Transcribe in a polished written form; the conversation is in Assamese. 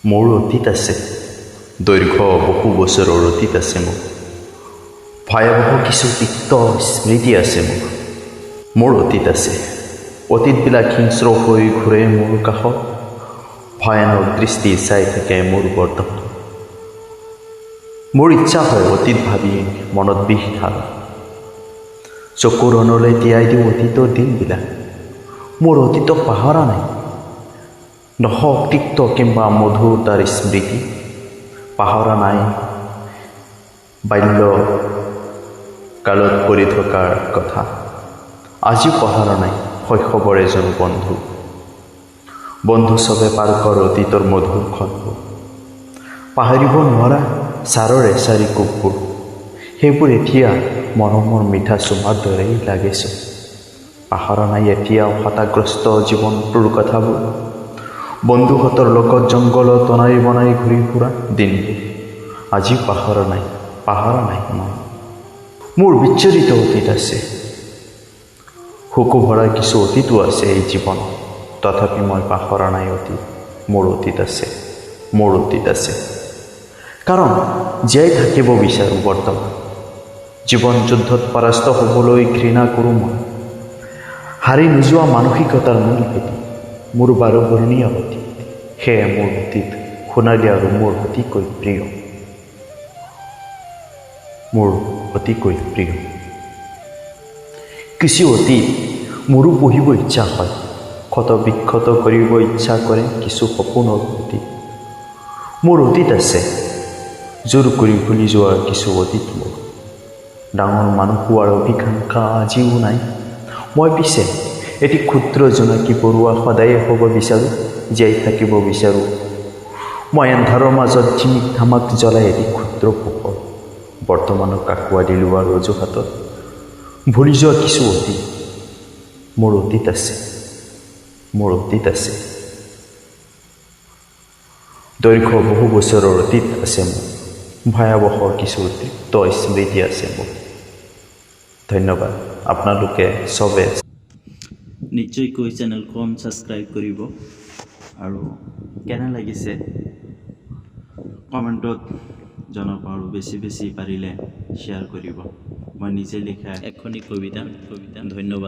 মোৰ অতীত আছে, দৈৰ্ঘ্য বহু বছৰৰ অতীত আছে মোৰ। ভয়াৱহ কিছু তিক্ত স্মৃতি আছে মোৰ অতীত আছে। অতীতবিলাক হিংস্ৰ হৈ ঘূৰে মোৰ কাষত, ভয়ানক দৃষ্টি চাই থাকে মোৰ বৰ্তমান। মোৰ ইচ্ছা হয় অতীত ভাবি মনত বিষ ঢাল, চকুৰ অনলৈ তিয়াই দিওঁ অতীতৰ দিনবিলাক। মোৰ অতীতক পাহৰা নাই, নহওক তিক্ত কিম্বা মধুৰ তাৰ স্মৃতি। পাহৰা নাই বাল্য কালত পৰি থকাৰ কথা, আজিও পাহৰা নাই শৈশৱৰ এজন বন্ধু চবে পাৰ কৰ অতীতৰ মধুৰ ক্ষণবোৰ। পাহৰিব নোৱাৰা ছাৰৰ এচাৰি কোপবোৰ, সেইবোৰ এতিয়া মৰমৰ মিঠা চুমাৰ দৰেই লাগিছে। পাহৰা নাই এতিয়াও হতাগ্ৰস্ত জীৱনটোৰ কথাবোৰ, বন্ধুহঁতৰ লগত জংঘলত অনাই বনাই ঘূৰি ফুৰা দিনবোৰ। আজিও পাহৰা নাই মই। মোৰ বিচ্ছৰিত অতীত আছে, শোকো ভৰা কিছু অতীতো আছে এই জীৱন, তথাপি মই পাহৰা নাই অতীত। মোৰ অতীত আছে কাৰণ জীয়াই থাকিব বিচাৰোঁ বৰ্তমান। জীৱন যুদ্ধত পৰাস্ত হ'বলৈ ঘৃণা কৰোঁ মই, হাৰি নোযোৱা মানসিকতাৰ মূল ভেটি মোৰ বাৰুবৰণীয়া অতীত। সেয়ে মোৰ অতীত সোণালী আৰু মোৰ অতিকৈ প্ৰিয়। কিছু অতীত মোৰো পঢ়িব ইচ্ছা হয়, ক্ষত বিক্ষত কৰিব ইচ্ছা কৰে কিছু সপোনৰ অতীত। মোৰ অতীত আছে, জোৰ কৰি ভুলি যোৱা কিছু অতীত মোৰ। ডাঙৰ মানুহ হোৱাৰ অভিকাংক্ষা আজিও নাই। মই পিছে এটি ক্ষুদ্ৰ জোনাকী পৰুৱা সদায়ে হ'ব বিচাৰোঁ, জীয়াই থাকিব বিচাৰোঁ। মই এন্ধাৰৰ মাজত ঝিমিক ধামাক জ্বলাই এটি ক্ষুদ্ৰ পোহৰ, বৰ্তমানক আঁকোৱালি লোৱাৰ অজুহাতত ভুলি যোৱা কিছু অতীত। মোৰ অতীত আছে, দৈৰ্ঘ্য বহু বছৰৰ অতীত আছে মোৰ। ভয়াৱহ কিছু তিক্ত স্মৃতি আছে মোৰ। ধন্যবাদ। আপোনালোকে চবে নিশ্চয়কৈ চেনেলখন ছাবস্ক্ৰাইব কৰিব আৰু কেনে লাগিছে কমেণ্টত জনাব, আৰু বেছি পাৰিলে শ্বেয়াৰ কৰিব। মই নিজে লিখা এখনি কবিতা। ধন্যবাদ।